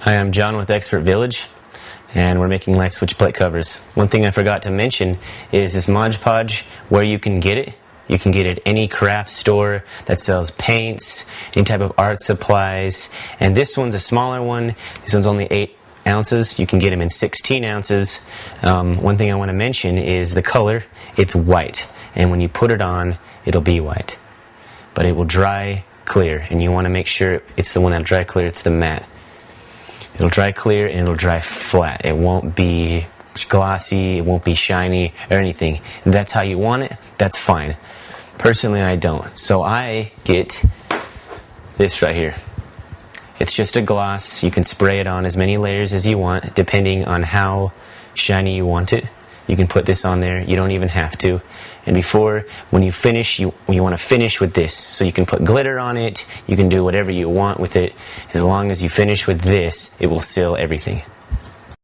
Hi, I'm John with Expert Village, and we're making light switch plate covers. One thing I forgot to mention is this Mod Podge, where you can get it. You can get it at any craft store that sells paints, any type of art supplies, and this one's a smaller one. This one's only 8 ounces. You can get them in 16 ounces. One thing I want to mention is the color. It's white, and when you put it on, it'll be white. But it will dry clear, and you want to make sure it's the one that'll dry clear. It's the matte. It'll dry clear and it'll dry flat. It won't be glossy, it won't be shiny or anything. If that's how you want it, that's fine. Personally, I don't. So I get this right here. It's just a gloss. You can spray it on as many layers as you want, depending on how shiny you want it. You can put this on there. You don't even have to. And before, when you finish, you want to finish with this. So you can put glitter on it. You can do whatever you want with it. As long as you finish with this, it will seal everything.